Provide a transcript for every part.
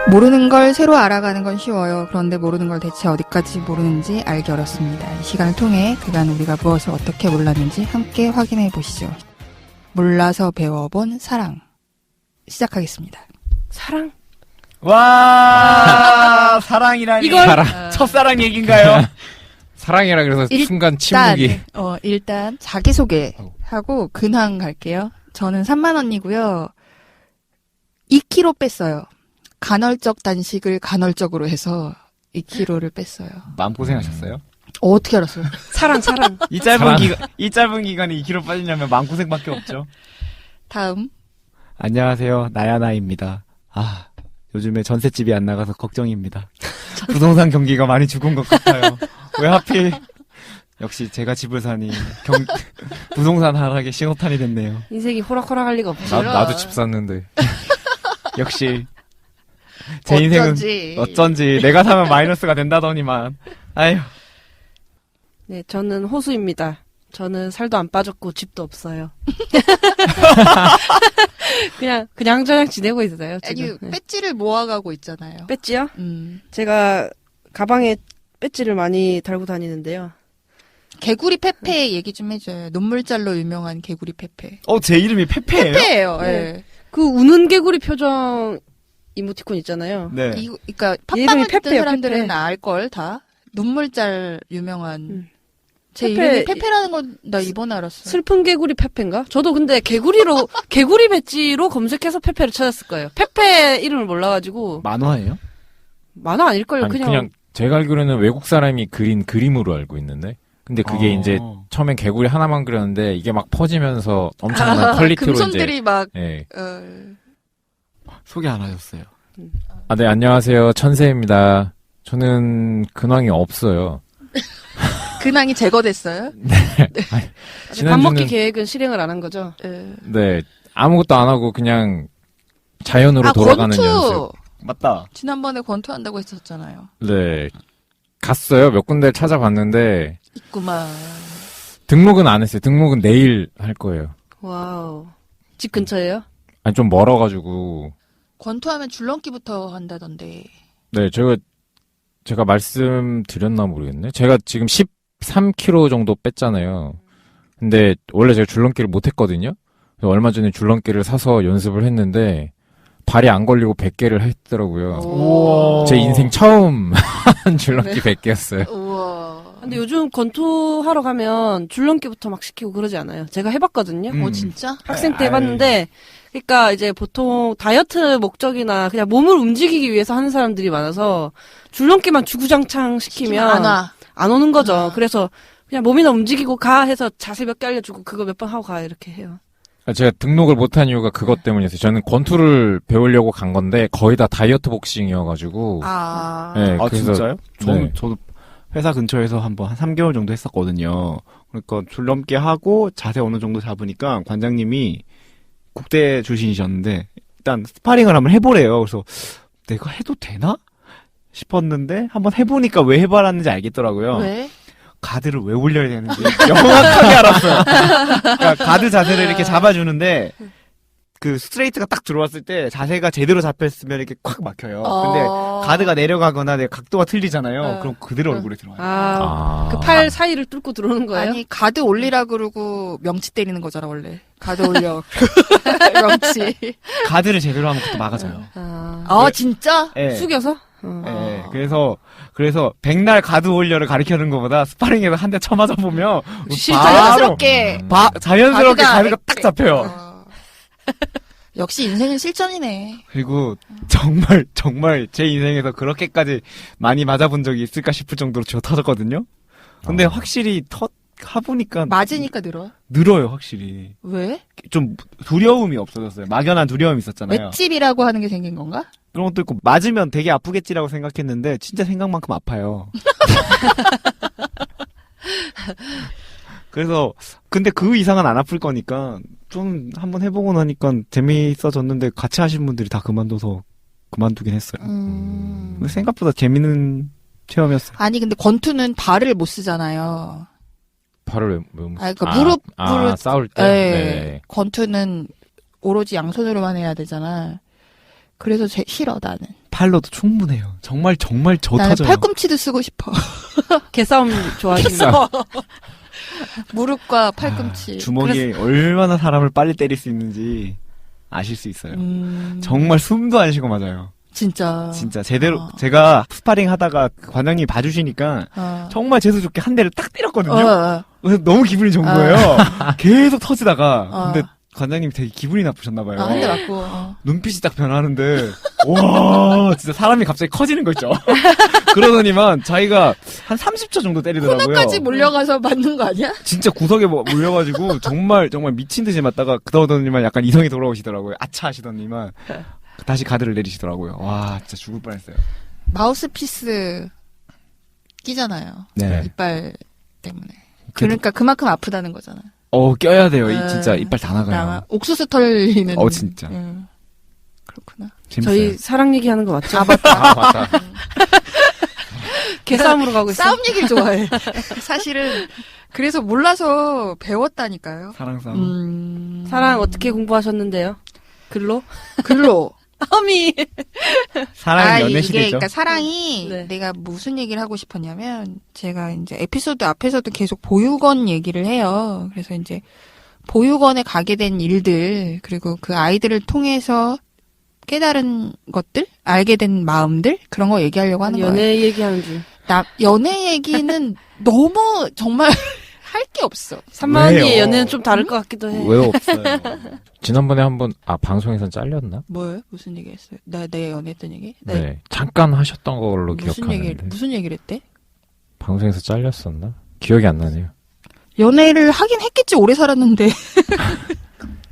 모르는 걸 새로 알아가는 건 쉬워요. 그런데 모르는 걸 대체 어디까지 모르는지 알기 어렵습니다. 이 시간을 통해 그간 우리가 무엇을 어떻게 몰랐는지 함께 확인해 보시죠. 몰라서 배워본 사랑. 시작하겠습니다. 사랑? 와, 사랑이라니. 이걸 첫사랑 얘기인가요? 사랑이라 그래서 순간 침묵이. 일단 자기소개하고 근황 갈게요. 저는 3만 언니고요. 2kg 뺐어요. 간헐적 단식을 간헐적으로 해서 2kg를 뺐어요. 마음고생하셨어요? 어떻게 알았어요? 사랑. 이 짧은 기간에 2kg 빠지려면 마음고생밖에 없죠. 다음. 안녕하세요. 나야나입니다. 요즘에 전셋집이 안 나가서 걱정입니다. 부동산 경기가 많이 죽은 것 같아요. 왜 하필 역시 제가 집을 사니 부동산 하락의 신호탄이 됐네요. 인생이 호락호락할 리가 없죠. 나도 집 샀는데. 역시 제 인생은 어쩐지 내가 사면 마이너스가 된다더니만. 아휴. 네, 저는 호수입니다. 저는 살도 안 빠졌고 집도 없어요. 그냥 지내고 있어요. 지금. 아니, 배지를 모아가고 있잖아요. 배지요? 제가 가방에 배지를 많이 달고 다니는데요. 개구리 페페 얘기 좀 해줘요. 눈물짤로 유명한 개구리 페페. 제 이름이 페페예요? 페페예요. 네. 예. 그 우는 개구리 표정 이모티콘 있잖아요. 네. 그러니까 이름이 팟빵을 듣는 페페예요, 사람들은 페페. 알 걸 다. 눈물짤 유명한. 제 페페. 이름이 페페라는 건 나 이번에 알았어. 슬픈 개구리 페페인가? 저도 근데 개구리 배지로 검색해서 페페를 찾았을 거예요. 페페 이름을 몰라가지고. 만화예요? 만화 아닐걸요, 아니, 그냥 제가 알기로는 외국 사람이 그린 그림으로 알고 있는데. 근데 그게 이제 처음엔 개구리 하나만 그렸는데 이게 막 퍼지면서 엄청난 퀄리티로 금손들이 이제. 막. 예. 소개 안 하셨어요. 네, 안녕하세요. 천세입니다. 저는 근황이 없어요. 근황이 제거됐어요? 밥 먹기 계획은 실행을 안 한 거죠? 네. 아무것도 안 하고 그냥 자연으로 돌아가는 권투! 연습. 맞다. 지난번에 권투한다고 했었잖아요. 네. 갔어요. 몇 군데 찾아봤는데. 있구만. 등록은 안 했어요. 등록은 내일 할 거예요. 와우. 집 근처에요? 아니, 좀 멀어가지고. 권투하면 줄넘기부터 한다던데. 네, 제가 말씀드렸나 모르겠네. 제가 지금 13kg 정도 뺐잖아요. 근데 원래 제가 줄넘기를 못 했거든요. 그래서 얼마 전에 줄넘기를 사서 연습을 했는데 발이 안 걸리고 100개를 했더라고요. 우와. 제 인생 처음 한 줄넘기 100개였어요. 우와. 근데 요즘 권투하러 가면 줄넘기부터 막 시키고 그러지 않아요? 제가 해봤거든요. 진짜? 학생 때 해봤는데, 그러니까 이제 보통 다이어트 목적이나 그냥 몸을 움직이기 위해서 하는 사람들이 많아서 줄넘기만 주구장창 시키면 안 오는 거죠. 그래서 그냥 몸이나 움직이고 가 해서 자세 몇 개 알려주고 그거 몇 번 하고 가 이렇게 해요. 제가 등록을 못한 이유가 그것 때문이었어요. 저는 권투를 배우려고 간 건데 거의 다 다이어트 복싱이어가지고. 네, 그래서, 진짜요? 네. 저도 회사 근처에서 한 3개월 정도 했었거든요. 그러니까 줄넘기 하고 자세 어느 정도 잡으니까 관장님이 국대 출신이셨는데 일단 스파링을 한번 해보래요. 그래서 내가 해도 되나? 싶었는데 한번 해보니까 왜 해봐라는지 알겠더라고요. 왜? 가드를 왜 올려야 되는지 명확하게 알았어요. 그러니까 가드 자세를 이렇게 잡아주는데 그 스트레이트가 딱 들어왔을 때 자세가 제대로 잡혔으면 이렇게 콱 막혀요. 근데 가드가 내려가거나 내 각도가 틀리잖아요. 그럼 그대로 얼굴에 들어와요. 그 팔 사이를 뚫고 들어오는 거예요? 아니, 가드 올리라 그러고 명치 때리는 거잖아, 원래. 가드 올려. 명치. 가드를 제대로 하면 그것도 막아져요. 진짜? 네. 숙여서? 네. 그래서 백날 가드 올려를 가리켜는 것보다 스파링에서 한 대 쳐맞아 보면 자연스럽게 자연스럽게 가드가 딱 잡혀요. 역시 인생은 실전이네. 그리고 정말 제 인생에서 그렇게까지 많이 맞아본 적이 있을까 싶을 정도로 쥐어 터졌거든요. 근데 확실히 해보니까 맞으니까 늘어요, 확실히. 왜? 좀 두려움이 없어졌어요. 막연한 두려움이 있었잖아요. 맷집이라고 하는 게 생긴 건가? 그런 것도 있고 맞으면 되게 아프겠지라고 생각했는데 진짜 생각만큼 아파요. 그래서 근데 그 이상은 안 아플 거니까 좀 한번 해보고 나니까 재미있어졌는데 같이 하신 분들이 다 그만두긴 했어요. 근데 생각보다 재밌는 체험이었어요. 아니 근데 권투는 발을 못 쓰잖아요. 발을 왜 그러니까 무릎 싸울 때. 네. 권투는 오로지 양손으로만 해야 되잖아. 그래서 싫어 나는. 팔로도 충분해요. 정말 저 나는 터져요. 팔꿈치도 쓰고 싶어. 개싸움 좋아하시나? 무릎과 팔꿈치. 주먹이 얼마나 사람을 빨리 때릴 수 있는지 아실 수 있어요. 음. 정말 숨도 안 쉬고 맞아요. 진짜. 진짜 제대로 제가 스파링 하다가 관장님이 봐주시니까 정말 재수 좋게 한 대를 딱 때렸거든요. 그래서 너무 기분이 좋은 거예요. 계속 터지다가 근데 관장님이 되게 기분이 나쁘셨나 봐요. 한 대 맞고. 눈빛이 딱 변하는데 와 진짜 사람이 갑자기 커지는 거 있죠. 그러더니만 자기가 한 30초 정도 때리더라고요. 코너까지 몰려가서 맞는 거 아니야? 진짜 구석에 몰려가지고 정말 미친 듯이 맞다가 그러더니만 약간 이성이 돌아오시더라고요. 아차 하시더니만 다시 가드를 내리시더라고요. 와 진짜 죽을 뻔했어요. 마우스피스 끼잖아요. 네. 이빨 때문에. 그러니까 그만큼 아프다는 거잖아. 껴야 돼요. 진짜 이빨 다 나가요. 옥수수 털리는. 진짜. 그렇구나. 재밌어요. 저희 사랑 얘기하는 거 맞죠? 맞다. 개싸움으로 가고 있어요. 싸움 얘기를 좋아해. 사실은 그래서 몰라서 배웠다니까요. 사랑 싸움. 사랑 어떻게 공부하셨는데요? 글로? 어미. 사랑은 연애 이게 시대죠. 그러니까 사랑이 네. 내가 무슨 얘기를 하고 싶었냐면 제가 이제 에피소드 앞에서도 계속 보육원 얘기를 해요. 그래서 이제 보육원에 가게 된 일들 그리고 그 아이들을 통해서 깨달은 것들, 알게 된 마음들 그런 거 얘기하려고 하는 거예요. 연애 얘기하는 줄. 연애 얘기는 너무 정말 할 게 없어. 산만이의 왜요? 연애는 좀 다를 것 같기도 해. 왜 없어요? 지난번에 한번 방송에선 잘렸나? 뭐예요? 무슨 얘기 했어요? 내 연애했던 얘기? 네. 잠깐 하셨던 걸로 무슨 얘기를 기억하는데. 했대? 방송에서 잘렸었나? 기억이 안 나네요. 연애를 하긴 했겠지, 오래 살았는데.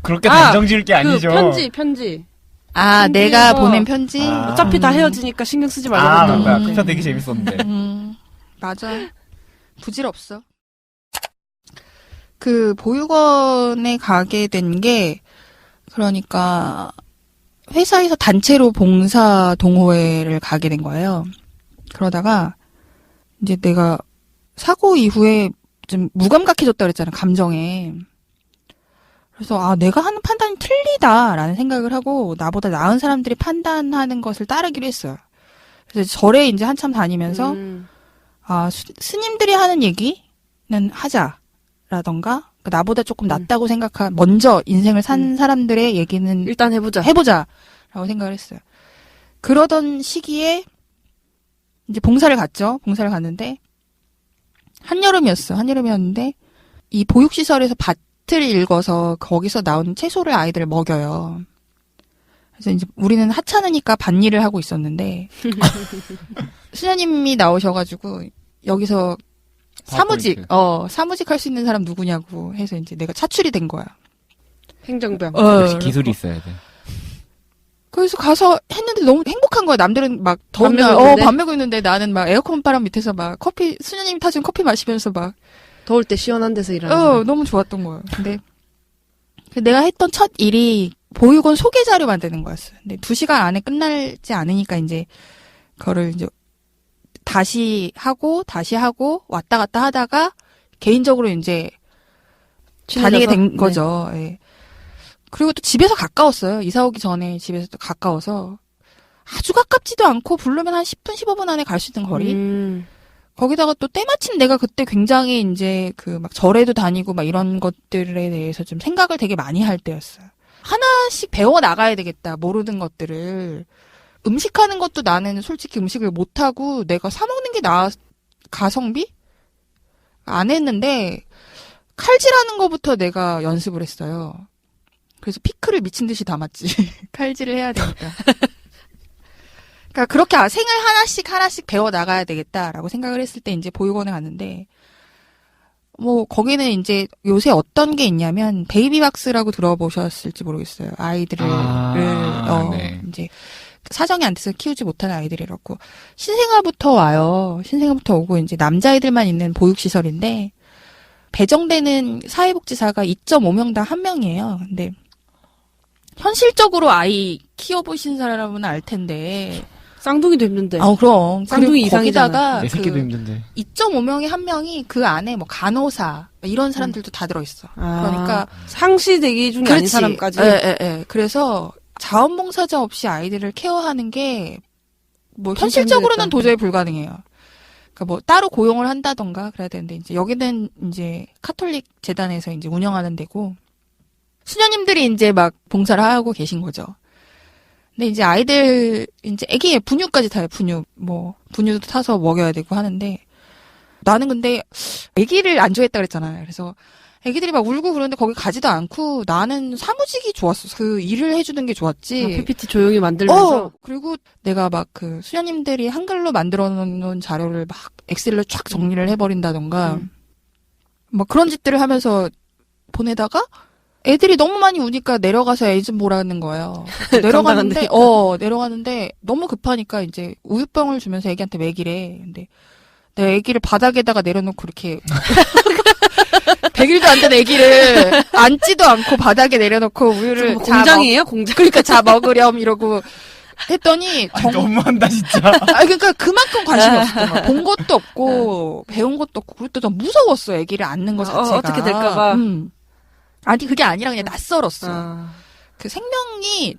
그렇게 단정 지을 게 아니죠. 그 편지. 아, 내가 편지에서- 보낸 편지? 어차피 다 헤어지니까 신경 쓰지 말라고 아, 했던 거 맞다. 같아. 그편 되게 재밌었는데. 맞아. 부질없어. 그 보육원에 가게 된 게 그러니까 회사에서 단체로 봉사 동호회를 가게 된 거예요. 그러다가 이제 내가 사고 이후에 좀 무감각해졌다 그랬잖아, 감정에. 그래서 내가 하는 판단이 틀리다라는 생각을 하고 나보다 나은 사람들이 판단하는 것을 따르기로 했어요. 그래서 절에 이제 한참 다니면서 스님들이 하는 얘기는 하자라던가 나보다 조금 낫다고 생각한 먼저 인생을 산 사람들의 얘기는 일단 해보자라고 생각을 했어요. 그러던 시기에 이제 봉사를 갔죠. 봉사를 갔는데 한여름이었는데 이 보육시설에서 밭을 읽어서 거기서 나온 채소를 아이들 먹여요. 그래서 이제 우리는 하찮으니까 밭일을 하고 있었는데 수녀님이 나오셔가지고 여기서 사무직 할 수 있는 사람 누구냐고 해서 이제 내가 차출이 된 거야. 행정병. 역시 기술이 있어야 돼. 그래서 가서 했는데 너무 행복한 거야. 남들은 막 더운 날 밥 먹고 있는데 나는 막 에어컨 바람 밑에서 막 수녀님이 타준 커피 마시면서 막 더울 때 시원한 데서 일하는. 너무 좋았던 거예요. 근데 내가 했던 첫 일이 보육원 소개 자료 만드는 거였어요. 근데 2시간 안에 끝나지 않으니까 이제 그거를 이제 다시 하고 왔다 갔다 하다가 개인적으로 이제 다니게 된 거죠. 예. 그리고 또 집에서 가까웠어요. 이사 오기 전에 집에서 또 가까워서 아주 가깝지도 않고 부르면 한 10분, 15분 안에 갈 수 있는 거리. 거기다가 또 때마침 내가 그때 굉장히 이제 그 막 절에도 다니고 막 이런 것들에 대해서 좀 생각을 되게 많이 할 때였어요. 하나씩 배워 나가야 되겠다. 모르는 것들을. 음식하는 것도 나는 솔직히 음식을 못하고 내가 사먹는 게 가성비? 안 했는데 칼질하는 거부터 내가 연습을 했어요. 그래서 피클을 미친 듯이 담았지. 칼질을 해야 되니까. 그러니까 그렇게 생을 하나씩 배워 나가야 되겠다라고 생각을 했을 때 이제 보육원에 갔는데 거기는 이제 요새 어떤 게 있냐면 베이비박스라고 들어보셨을지 모르겠어요. 아이들을 네. 이제 사정이 안 돼서 키우지 못하는 아이들이라고 신생아부터 와요. 신생아부터 오고 이제 남자아이들만 있는 보육시설인데 배정되는 사회복지사가 2.5명당 1명이에요. 근데 현실적으로 아이 키워보신 사람은 알 텐데 쌍둥이도 힘든데. 그럼. 쌍둥이 이상이잖아. 거기다가 내 새끼도 힘든데. 2.5명에 1명이 그 안에 간호사 이런 사람들도 다 들어있어. 그러니까 상시 대기 중에 아닌 사람까지. 예. 그래서 자원봉사자 없이 아이들을 케어하는 게 뭐 진짜 현실적으로는 힘들겠다. 도저히 불가능해요. 그러니까 뭐 따로 고용을 한다던가 그래야 되는데 이제 여기는 이제 카톨릭 재단에서 이제 운영하는 데고 수녀님들이 이제 막 봉사를 하고 계신 거죠. 근데 이제 아이들 이제 애기 분유까지 타요. 분유도 타서 먹여야 되고 하는데 나는 근데 애기를 안 좋아했다 그랬잖아요. 그래서 애기들이 막 울고 그러는데 거기 가지도 않고 나는 사무직이 좋았어. 그 일을 해주는 게 좋았지. PPT 조용히 만들면서. 그리고 내가 막 그 수녀님들이 한글로 만들어 놓은 자료를 막 엑셀로 쫙 정리를 해버린다던가 막 그런 짓들을 하면서 보내다가 애들이 너무 많이 우니까 내려가서 애 좀 보라는 거예요. 내려가는데 너무 급하니까 이제 우유병을 주면서 애기한테 먹이래. 근데 내가 애기를 바닥에다가 내려놓고 이렇게 100일도 안 된 애기를 앉지도 않고 바닥에 내려놓고 우유를 뭐 공장이에요? 공장. 그러니까 자 먹으렴 이러고 했더니 너무한다 진짜. 그러니까 그만큼 관심이 없었던 거야. 본 것도 없고 배운 것도 없고 그리고 또 좀 무서웠어. 애기를 앉는 것 자체가. 어떻게 될까봐. 아니 그게 아니라 그냥 낯설었어. 그 생명이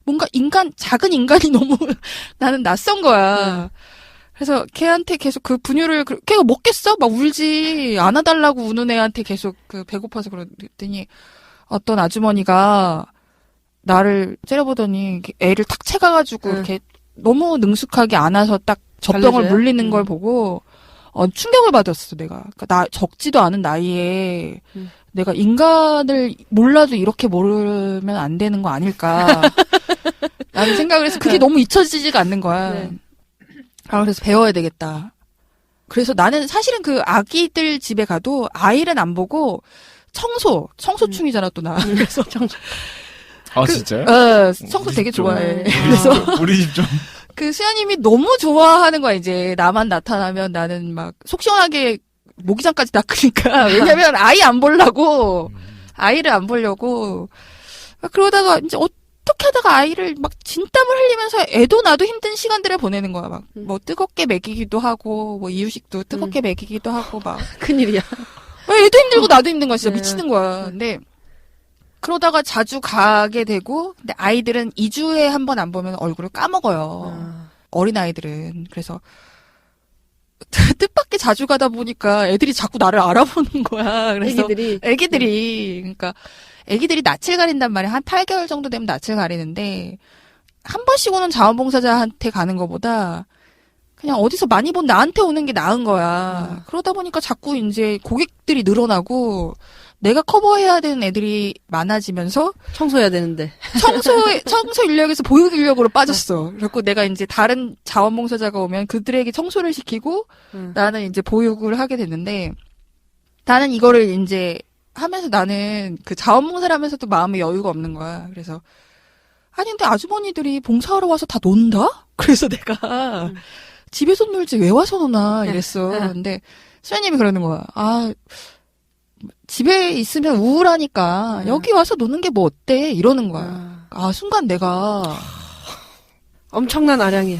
뭔가 작은 인간이 너무 나는 낯선 거야. 그래서 걔한테 계속 그 분유를 걔가 먹겠어? 막 울지. 안아달라고 우는 애한테 계속 그 배고파서 그랬더니 어떤 아주머니가 나를 째려보더니 애를 탁 채가가지고 이렇게 너무 능숙하게 안아서 딱 젖병을 달래줘요? 물리는 걸 보고 충격을 받았어 내가. 그러니까 나 적지도 않은 나이에 내가 인간을 몰라도 이렇게 모르면 안 되는 거 아닐까 라는 생각을 해서 그게 너무 잊혀지지가 않는 거야. 네. 그래서 배워야 되겠다. 그래서 나는 사실은 그 아기들 집에 가도 아이는 안 보고 청소충이잖아 또 나. 그래서 진짜요? 청소 되게 좀. 좋아해. 그래서 우리 집 좀. 그 수야님이 너무 좋아하는 거야 이제 나만 나타나면 나는 막 속 시원하게 모기장까지 닦으니까 왜냐면 아이를 안 보려고 그러다가 이제 어떻게 하다가 아이를 막 진땀을 흘리면서 애도 나도 힘든 시간들을 보내는 거야 막 뭐 뜨겁게 먹이기도 하고 뭐 이유식도 뜨겁게 먹이기도 하고 막 큰일이야. 애도 힘들고 나도 힘든 거야 진짜 미치는 거야. 근데 그러다가 자주 가게 되고 근데 아이들은 2주에 한 번 안 보면 얼굴을 까먹어요. 어린아이들은. 그래서 뜻밖의 자주 가다 보니까 애들이 자꾸 나를 알아보는 거야. 그래서 애기들이 그러니까 애기들이 낯을 가린단 말이야. 한 8개월 정도 되면 낯을 가리는데 한 번씩 오는 자원봉사자한테 가는 것보다 그냥 어디서 많이 본 나한테 오는 게 나은 거야. 그러다 보니까 자꾸 이제 고객들이 늘어나고 내가 커버해야 되는 애들이 많아지면서 청소해야 되는데 청소 인력에서 보육 인력으로 빠졌어. 그래갖고 내가 이제 다른 자원봉사자가 오면 그들에게 청소를 시키고 나는 이제 보육을 하게 됐는데 나는 이거를 이제 하면서 나는 그 자원봉사를 하면서도 마음에 여유가 없는 거야. 그래서 아니 근데 아주머니들이 봉사하러 와서 다 논다? 그래서 내가 집에서 놀지 왜 와서 노나 이랬어. 근데 수현님이 그러는 거야. 집에 있으면 우울하니까 여기 와서 노는 게 뭐 어때? 이러는 거야. 순간 내가 엄청난 아량이야.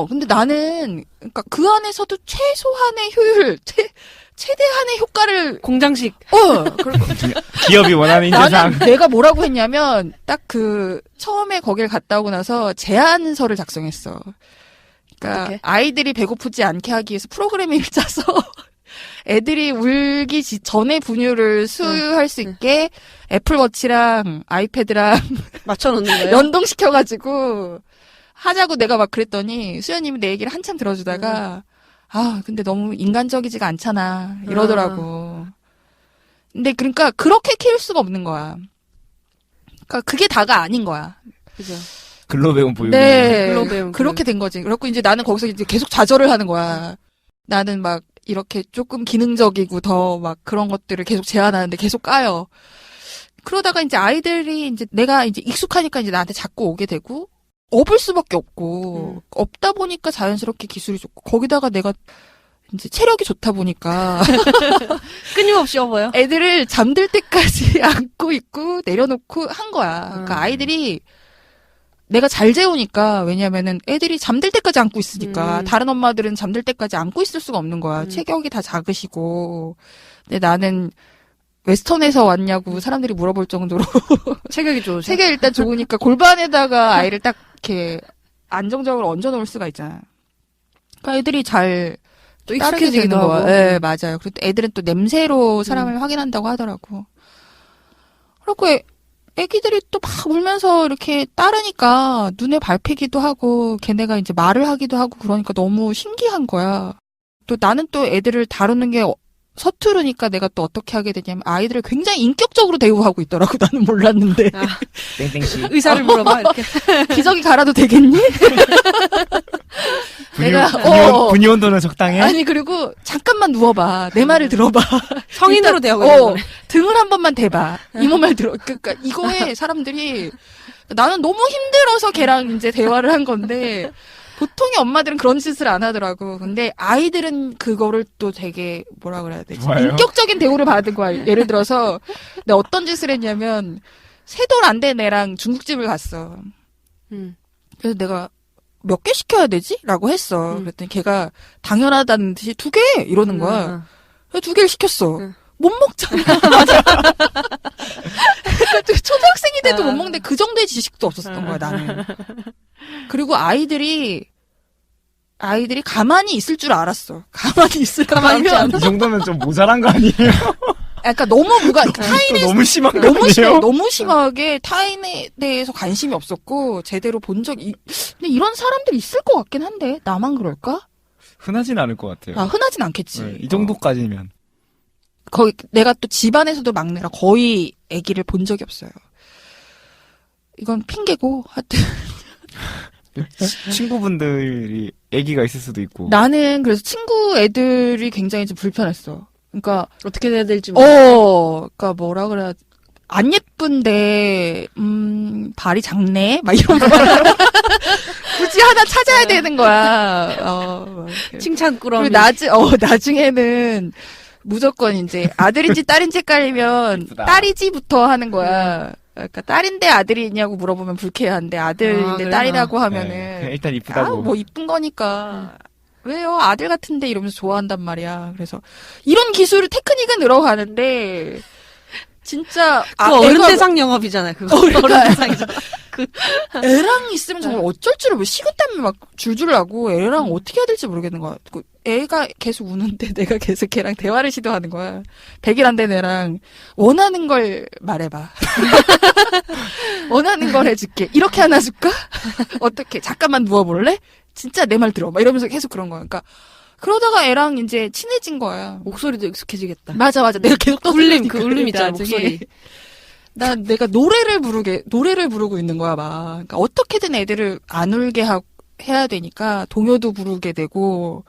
근데 나는 그러니까 그 안에서도 최소한의 효율, 최대한의 효과를 공장식. 기업이 원하는 인재상. 나는 내가 뭐라고 했냐면 딱 그 처음에 거길 갔다 오고 나서 제안서를 작성했어. 그러니까 어떡해? 아이들이 배고프지 않게 하기 위해서 프로그래밍을 짜서 애들이 울기 전에 분유를 수유할 수 있게 애플워치랑 아이패드랑 맞춰놓는 거예요? 연동시켜가지고 하자고 내가 막 그랬더니 수연님이 내 얘기를 한참 들어주다가 근데 너무 인간적이지가 않잖아 이러더라고. 근데 그러니까 그렇게 키울 수가 없는 거야. 그러니까 그게 다가 아닌 거야. 그죠. 글로 배운 보육. 네. 글로 배운 그렇게 된 거지. 그렇고 이제 나는 거기서 이제 계속 좌절을 하는 거야. 나는 막 이렇게 조금 기능적이고 더 막 그런 것들을 계속 제안하는데 계속 까요. 그러다가 이제 아이들이 이제 내가 이제 익숙하니까 이제 나한테 자꾸 오게 되고 업을 수밖에 없고 없다 보니까 자연스럽게 기술이 좋고 거기다가 내가 이제 체력이 좋다 보니까 끊임없이 업어요. 애들을 잠들 때까지 안고 있고 내려놓고 한 거야. 그러니까 아이들이 내가 잘 재우니까 왜냐면은 애들이 잠들 때까지 안고 있으니까 다른 엄마들은 잠들 때까지 안고 있을 수가 없는 거야. 체격이 다 작으시고. 근데 나는 웨스턴에서 왔냐고 사람들이 물어볼 정도로 체격이 좋으셔. 체격이 일단 좋으니까 골반에다가 아이를 딱 이렇게 안정적으로 얹어놓을 수가 있잖아. 그러니까 애들이 잘 또 따르게 익숙해지기도 되는 거야. 하고. 네, 맞아요. 그리고 또 애들은 또 냄새로 사람을 확인한다고 하더라고. 그리고 애기들이 또 막 울면서 이렇게 따르니까 눈에 밟히기도 하고 걔네가 이제 말을 하기도 하고 그러니까 너무 신기한 거야. 또 나는 또 애들을 다루는 게 서투르니까 내가 또 어떻게 하게 되냐면 아이들을 굉장히 인격적으로 대우하고 있더라고. 나는 몰랐는데. 땡땡씨. 의사를 물어봐 이렇게. 기저귀 갈아도 되겠니? 내가 분유 온도는 적당해? 아니 그리고 잠깐만 누워봐. 내 말을 들어봐. 성인으로 일단, 대하고 있는 거네. 등을 한 번만 대봐. 이모 말 들어. 그러니까 이거에 사람들이 나는 너무 힘들어서 걔랑 이제 대화를 한 건데 보통의 엄마들은 그런 짓을 안 하더라고. 근데 아이들은 그거를 또 되게 뭐라 그래야 되지? 좋아요. 인격적인 대우를 받은 거야. 예를 들어서 내가 어떤 짓을 했냐면 3돌 안 된 애랑 중국집을 갔어. 그래서 내가 몇 개 시켜야 되지? 라고 했어. 그랬더니 걔가 당연하다는 듯이 2개? 이러는 거야. 그래서 2개를 시켰어. 못 먹잖아. 맞아. 초등학생이 돼도 못 먹는데 그 정도의 지식도 없었던 거야, 나는. 그리고 아이들이 가만히 있을 줄 알았어. 가만히 있으려면. 이 정도면 좀 모자란 거 아니에요? 약간 너무 타인에 너무 심한 거 너무 심해, 아니에요? 너무 심하게 타인에 대해서 관심이 없었고 제대로 본 적이 근데 이런 사람들이 있을 것 같긴 한데 나만 그럴까? 흔하진 않을 것 같아요. 아 흔하진 않겠지. 네, 이 정도까지면. 거의 내가 또 집안에서도 막내라 거의 아기를 본 적이 없어요. 이건 핑계고 하여튼 친구분들이 아기가 있을 수도 있고. 나는 그래서 친구 애들이 굉장히 좀 불편했어. 그러니까 어떻게 해야 될지 그러니까 뭐라 그래야 안 예쁜데 발이 작네 막 이런 거 굳이 하나 찾아야 되는 거야. 칭찬꾸러미. 그리고 나중에는 무조건 이제 아들인지 딸인지 헷갈리면 예쁘다. 딸이지부터 하는 거야. 그러니까 딸인데 아들이냐고 물어보면 불쾌한데 아들인데 그래? 딸이라고 네, 하면은 그냥 일단 이쁘다고. 뭐 이쁜 거니까. 왜요? 아들 같은데 이러면서 좋아한단 말이야. 그래서 이런 기술을 테크닉은 늘어가는데 진짜 어른 대상 영업이잖아요. 그거 그러니까. 어른 대상이잖아. 애랑 있으면 정말 어쩔 줄을 뭐 식은땀이 막 줄줄 나고 애랑 어떻게 해야 될지 모르겠는 거야. 애가 계속 우는데 내가 계속 걔랑 대화를 시도하는 거야. 100일 안 된 애랑 원하는 걸 말해봐. 원하는 걸 해줄게. 이렇게 하나 줄까? 어떻게? 잠깐만 누워볼래? 진짜 내 말 들어. 막 이러면서 계속 그런 거야. 그러니까 그러다가 애랑 이제 친해진 거야. 목소리도 익숙해지겠다. 맞아. 내가 계속 울림, 그 울림 있잖아, 목소리. 내가 노래를 부르고 있는 거야, 막. 그러니까 어떻게든 애들을 안 울게 해야 되니까 동요도 부르게 되고,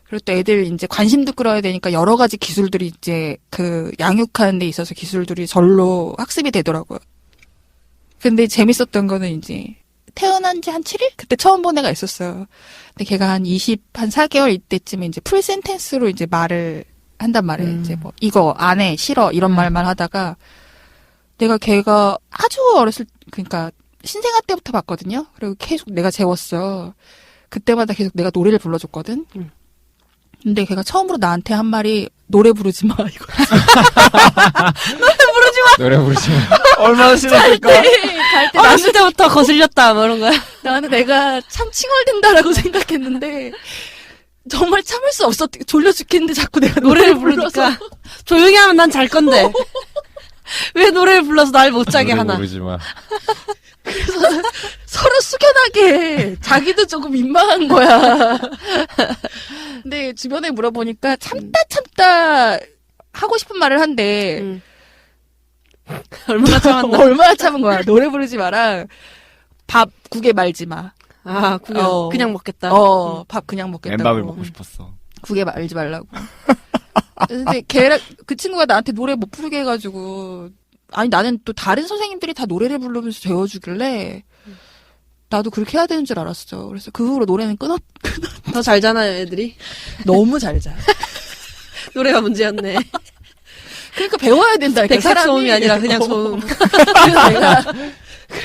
그리고 또 애들 이제 관심도 끌어야 되니까 여러 가지 기술들이 이제 그 양육하는 데 있어서 기술들이 절로 학습이 되더라고요. 근데 재밌었던 거는 이제 태어난 지 한 7일? 그때 처음 본 애가 있었어요. 근데 걔가 한 4개월 이때쯤에 이제 풀 센텐스로 이제 말을 한단 말이에요. 이제 뭐, 이거, 안 해, 싫어, 이런 말만 하다가, 내가 걔가 아주 그러니까, 신생아 때부터 봤거든요? 그리고 계속 내가 재웠어. 그때마다 계속 내가 노래를 불러줬거든? 근데 걔가 처음으로 나한테 한 말이, 노래 부르지 마, 이거. 노래 부르지 마. 얼마나 싫었을까? 갈 때 어렸을 때부터 거슬렸다, 뭐 이런 거야. 나는 내가 참 칭얼댄다라고 생각했는데, 정말 참을 수 없었, 졸려 죽겠는데 자꾸 내가 노래를 불러서. 부르니까. 조용히 하면 난 잘 건데. 왜 노래를 불러서 날 못 자게 노래 하나. 부르지 마. 서로 숙연하게 자기도 조금 민망한 거야. 근데 주변에 물어보니까 참다 하고 싶은 말을 한대. 얼마나 참았나. 얼마나 참은 거야. 노래 부르지 마라. 밥 국에 말지 마. 아, 그냥 먹겠다. 밥 그냥 먹겠다고. 엠밥을 먹고 싶었어. 국에 말지 말라고. 근데 걔랑 그 친구가 나한테 노래 못 부르게 해가지고 아니 나는 또 다른 선생님들이 다 노래를 부르면서 재워주길래 나도 그렇게 해야 되는 줄 알았어. 그래서 그 후로 노래는 더 잘잖아요, 애들이. 너무 잘 자. 노래가 문제였네. 그러니까 배워야 된다. 백색 소음이 아니라 그냥 소음.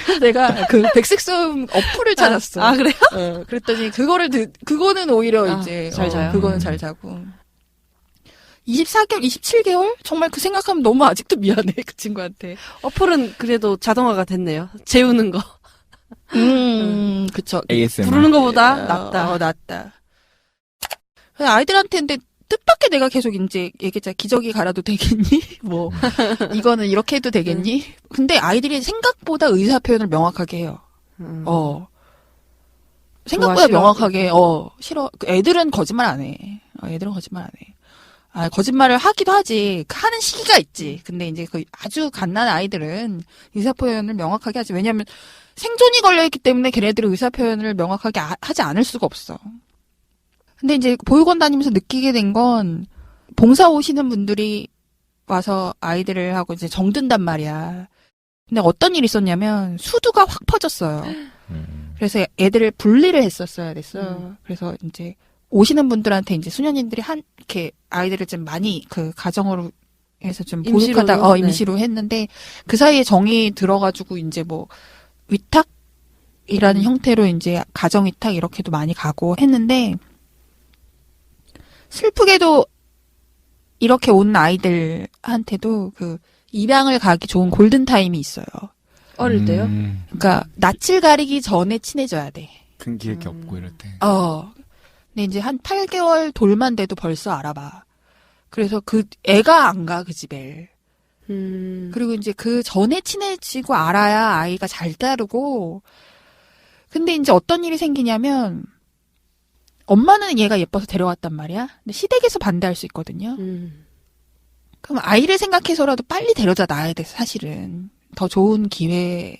그래서 내가 그 백색 소음 어플을 찾았어. 아, 그래요? 그랬더니 그거는 오히려 이제 잘 자요? 그거는 잘 자고. 24개월, 27개월? 정말 그 생각하면 너무 아직도 미안해, 그 친구한테. 어플은 그래도 자동화가 됐네요. 재우는 거. 그쵸. ASMR. 부르는 것보다 낫다. 낫다. 아이들한테 근데 뜻밖의 내가 계속 이제 얘기했잖아. 기저귀 갈아도 되겠니? 뭐 이거는 이렇게 해도 되겠니? 근데 아이들이 생각보다 의사 표현을 명확하게 해요. 생각보다 좋아, 싫어. 명확하게 싫어. 애들은 거짓말 안 해. 애들은 거짓말 안 해. 거짓말을 하기도 하지. 하는 시기가 있지. 근데 이제 그 아주 갓난 아이들은 의사 표현을 명확하게 하지. 왜냐면 생존이 걸려있기 때문에 걔네들은 의사 표현을 명확하게 하지 않을 수가 없어. 근데 이제 보육원 다니면서 느끼게 된 건 봉사 오시는 분들이 와서 아이들을 하고 이제 정든단 말이야. 근데 어떤 일이 있었냐면 수두가 확 퍼졌어요. 그래서 애들을 분리를 했었어야 됐어. 그래서 이제 오시는 분들한테 이제 수녀님들이 이렇게 아이들을 좀 많이 그 가정으로 해서 좀 보육하다, 임시로? 임시로 했는데 그 사이에 정이 들어가지고 이제 뭐 위탁이라는 형태로 이제 가정 위탁 이렇게도 많이 가고 했는데 슬프게도 이렇게 온 아이들한테도 그 입양을 가기 좋은 골든타임이 있어요. 어릴 때요? 그러니까 낯을 가리기 전에 친해져야 돼. 큰 기획이 없고 이럴 때. 근데 이제 한 8개월 돌만 돼도 벌써 알아봐. 그래서 그 애가 안 가, 그 집에. 그리고 이제 그 전에 친해지고 알아야 아이가 잘 따르고. 근데 이제 어떤 일이 생기냐면 엄마는 얘가 예뻐서 데려왔단 말이야. 근데 시댁에서 반대할 수 있거든요. 그럼 아이를 생각해서라도 빨리 데려다 놔야 돼, 사실은. 더 좋은 기회를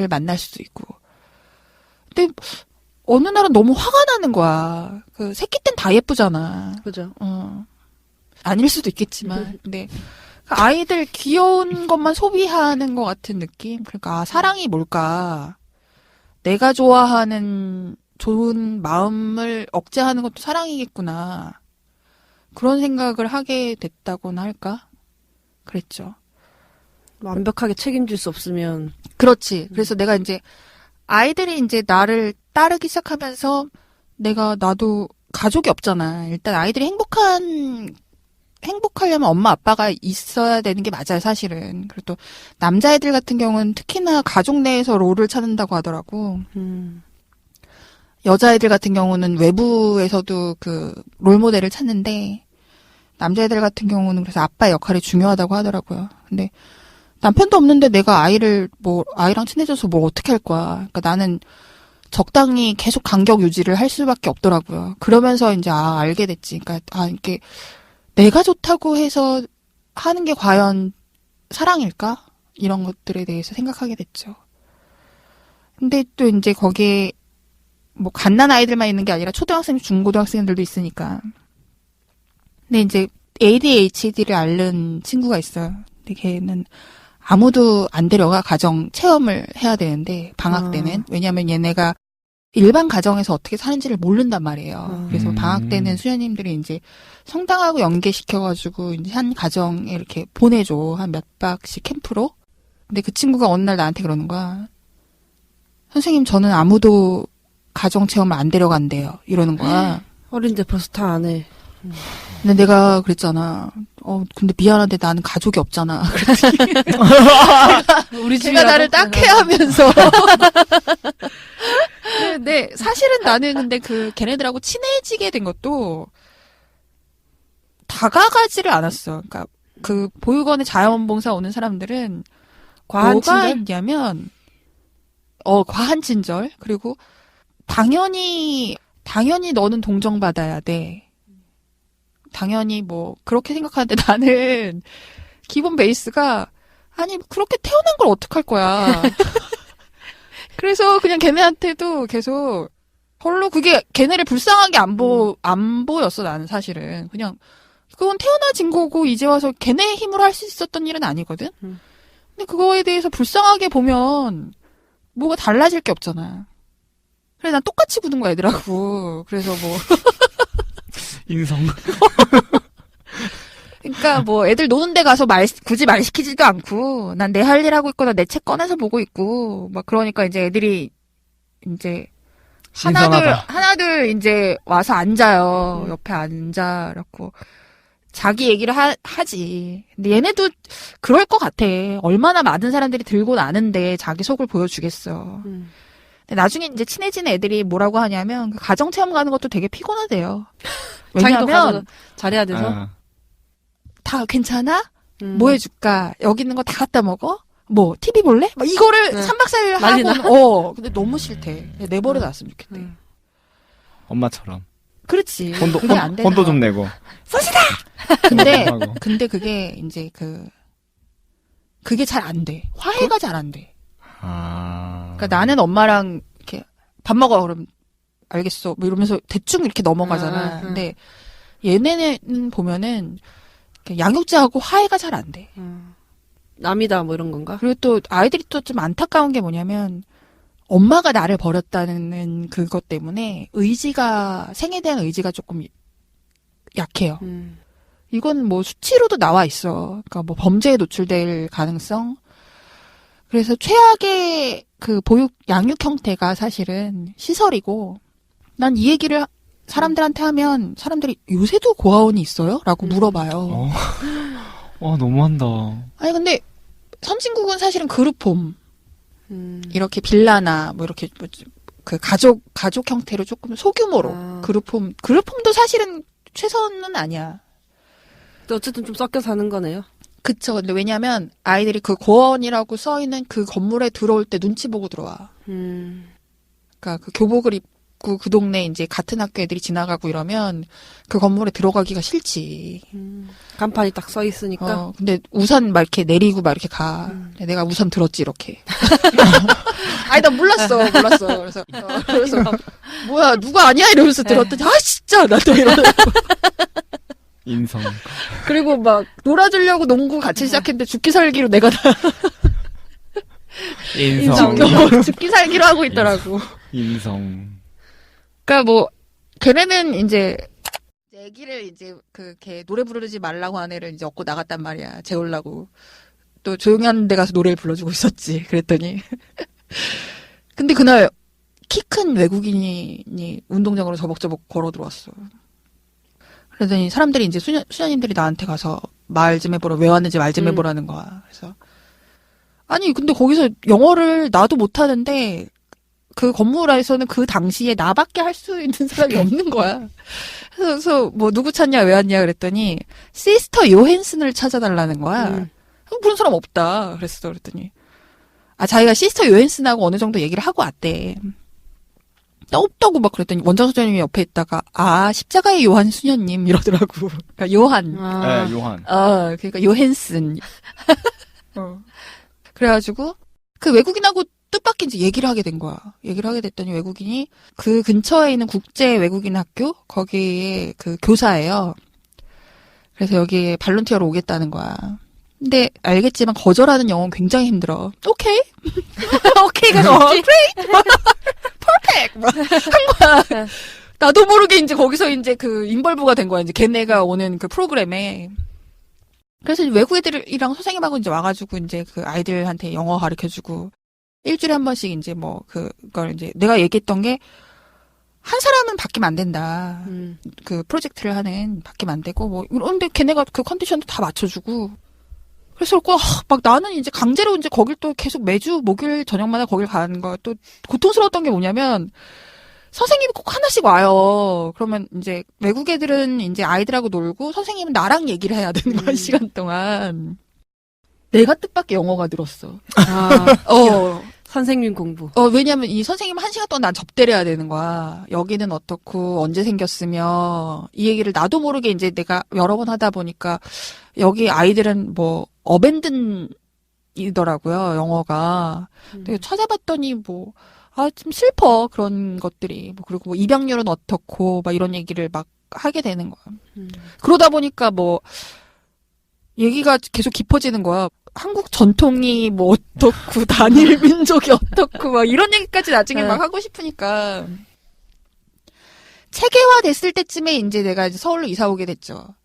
만날 수도 있고. 근데 어느 날은 너무 화가 나는 거야. 그 새끼 땐 다 예쁘잖아. 그죠. 아닐 수도 있겠지만. 근데 그 아이들 귀여운 것만 소비하는 것 같은 느낌? 그러니까 사랑이 뭘까? 내가 좋아하는 좋은 마음을 억제하는 것도 사랑이겠구나. 그런 생각을 하게 됐다고나 할까? 그랬죠. 완벽하게 책임질 수 없으면. 그렇지. 그래서 내가 이제 아이들이 이제 나를 따르기 시작하면서 나도 가족이 없잖아. 일단 아이들이 행복하려면 엄마 아빠가 있어야 되는 게 맞아요, 사실은. 그리고 또 남자애들 같은 경우는 특히나 가족 내에서 롤을 찾는다고 하더라고. 여자애들 같은 경우는 외부에서도 그 롤모델을 찾는데 남자애들 같은 경우는 그래서 아빠의 역할이 중요하다고 하더라고요. 근데 남편도 없는데 내가 아이랑 친해져서 뭘 어떻게 할 거야. 그러니까 나는 적당히 계속 간격 유지를 할 수밖에 없더라고요. 그러면서 이제 알게 됐지. 그러니까 이게 내가 좋다고 해서 하는 게 과연 사랑일까? 이런 것들에 대해서 생각하게 됐죠. 근데 또 이제 거기에 뭐 갓난 아이들만 있는 게 아니라 초등학생, 중고등학생들도 있으니까. 근데 이제 ADHD를 앓는 친구가 있어요. 근데 걔는 아무도 안 데려가 가정 체험을 해야 되는데 방학 때는. 왜냐하면 얘네가 일반 가정에서 어떻게 사는지를 모른단 말이에요. 그래서 방학 때는 수녀님들이 이제 성당하고 연계시켜가지고 이제 한 가정에 이렇게 보내줘. 한 몇 박씩 캠프로. 근데 그 친구가 어느 날 나한테 그러는 거야. 선생님, 저는 아무도 가정 체험을 안 데려간대요. 이러는 거야. 어린데 벌써 다 안 해. 근데 내가 그랬잖아. 근데 미안한데 나는 가족이 없잖아. 그랬더니 우리 제가 나를 딱해 하면서. 근데 사실은 나는 근데 걔네들하고 친해지게 된 것도 다가가지를 않았어. 그러니까 그 보육원에 자원봉사 오는 사람들은 과한 뭐가 친절? 있냐면 과한 친절. 그리고 당연히 너는 동정받아야 돼. 당연히 뭐 그렇게 생각하는데 나는 기본 베이스가 아니 그렇게 태어난 걸 어떡할 거야. 그래서 그냥 걔네한테도 계속 별로 그게 걔네를 불쌍하게 안 보였어. 나는 사실은 그냥 그건 태어나진 거고 이제 와서 걔네 힘으로 할 수 있었던 일은 아니거든. 근데 그거에 대해서 불쌍하게 보면 뭐가 달라질 게 없잖아. 그래 난 똑같이 구는 거야 애들하고. 그래서 뭐 인성. 그러니까 뭐 애들 노는 데 가서 굳이 말 시키지도 않고 난 내 할 일 하고 있거나 내 책 꺼내서 보고 있고 막 그러니까 이제 애들이 이제 하나둘 이제 와서 앉아요. 옆에 앉아 갖고 자기 얘기를 하지. 근데 얘네도 그럴 것 같아. 얼마나 많은 사람들이 들고 나는데 자기 속을 보여주겠어. 나중에 이제 친해진 애들이 뭐라고 하냐면 그 가정체험 가는 것도 되게 피곤하대요. 자기도 왜냐면 잘해야 돼서. 아, 다 괜찮아? 뭐 해줄까? 여기 있는 거 다 갖다 먹어? 뭐 TV 볼래? 막 이거를 네. 3박 4일 난리나? 하고 근데 너무 싫대. 내버려 놨으면 좋겠대. 엄마처럼. 그렇지. 혼도, 그게 안 되나? 혼도 좀 내고. 근데 하고. 근데 그게 이제 그게 잘 안 돼. 화해가 잘 안 돼. 아. 그러니까 나는 엄마랑 이렇게 밥 먹어 그럼 알겠어. 뭐 이러면서 대충 이렇게 넘어가잖아. 근데 얘네는 보면은 이렇게 양육자하고 화해가 잘 안 돼. 남이다 뭐 이런 건가? 그리고 또 아이들이 또 좀 안타까운 게 뭐냐면 엄마가 나를 버렸다는 그것 때문에 생에 대한 의지가 조금 약해요. 이건 뭐 수치로도 나와 있어. 그러니까 뭐 범죄에 노출될 가능성. 그래서 최악의 그 보육 양육 형태가 사실은 시설이고 난 이 얘기를 사람들한테 하면 사람들이 요새도 고아원이 있어요? 라고 물어봐요. 너무한다. 아니 근데 선진국은 사실은 그룹홈 이렇게 빌라나 뭐 이렇게 그 가족 형태로 조금 소규모로 그룹홈도 사실은 최선은 아니야. 또 어쨌든 좀 섞여 사는 거네요. 그쵸. 근데 왜냐면 아이들이 그 고아원이라고 써 있는 그 건물에 들어올 때 눈치 보고 들어와. 그러니까 그 교복을 입고 그 동네 이제 같은 학교 애들이 지나가고 이러면 그 건물에 들어가기가 싫지. 간판이 딱 써 있으니까. 근데 우산 막 이렇게 내리고 막 이렇게 가. 근데 내가 우산 들었지 이렇게. 아니 나 몰랐어. 그래서 뭐야 누가 아니야 이러면서 들었더니 아 진짜 나도 이러고. 인성. 그리고 막 놀아주려고 농구 같이 시작했는데 죽기 살기로 내가 다 인성. 죽기 살기로 하고 있더라고. 인성. 그러니까 뭐 걔네는 이제 애기를 이제 걔 노래 부르지 말라고 한 애를 이제 얻고 나갔단 말이야. 재우려고. 또 조용한 데 가서 노래를 불러주고 있었지. 그랬더니 근데 그날 키 큰 외국인이 운동장으로 저벅저벅 걸어 들어왔어. 그러더니 사람들이 이제 수녀님들이 나한테 가서 말 좀 해보라. 왜 왔는지 말 좀 해보라는 거야. 그래서 아니 근데 거기서 영어를 나도 못하는데 그 건물에서는 그 당시에 나밖에 할 수 있는 사람이 없는 거야. 그래서 뭐 누구 찾냐 왜 왔냐 그랬더니 시스터 요헨슨을 찾아달라는 거야. 그런 사람 없다. 그랬더니 자기가 시스터 요헨슨하고 어느 정도 얘기를 하고 왔대. 없다고 막 그랬더니 원장 소장님이 옆에 있다가 십자가의 요한 수녀님 이러더라고. 그러니까 요한. 네, 요한. 그러니까 요헨슨. 그래가지고 그 외국인하고 뜻밖의 이제 얘기를 하게 된 거야. 얘기를 하게 됐더니 외국인이 그 근처에 있는 국제 외국인 학교 거기에 그 교사예요. 그래서 여기에 발론티어로 오겠다는 거야. 근데 알겠지만 거절하는 영어는 굉장히 힘들어. 오케이. 오케이가 좋지. 퍼펙트. 한 거야. 나도 모르게 이제 거기서 이제 그 인벌브가 된 거야. 이제 걔네가 오는 그 프로그램에. 그래서 외국 애들이랑 선생님하고 이제 와가지고 이제 그 아이들한테 영어 가르쳐주고 일주일에 한 번씩 이제 뭐 그걸 이제 내가 얘기했던 게 한 사람은 바뀌면 안 된다. 그 프로젝트를 바뀌면 안 되고 뭐 이런데 걔네가 그 컨디션도 다 맞춰주고. 그래서 막 나는 이제 강제로 이제 거길 또 계속 매주 목요일 저녁마다 거길 가는 거야. 또 고통스러웠던 게 뭐냐면 선생님이 꼭 하나씩 와요. 그러면 이제 외국 애들은 이제 아이들하고 놀고 선생님은 나랑 얘기를 해야 되는 거야, 시간 동안. 내가 뜻밖의 영어가 늘었어. 선생님 공부. 왜냐면 이 선생님 1시간 동안 난 접대를 해야 되는 거야. 여기는 어떻고, 언제 생겼으며, 이 얘기를 나도 모르게 이제 내가 여러 번 하다 보니까, 여기 아이들은 뭐, 어벤든이더라고요, 영어가. 근데 찾아봤더니 뭐, 좀 슬퍼, 그런 것들이. 뭐, 그리고 뭐 입양률은 어떻고, 막 이런 얘기를 막 하게 되는 거야. 그러다 보니까 뭐, 얘기가 계속 깊어지는 거야. 한국 전통이 뭐 어떻고 단일 민족이 어떻고 막 이런 얘기까지 나중에 막 하고 싶으니까 체계화 됐을 때쯤에 이제 내가 이제 서울로 이사 오게 됐죠.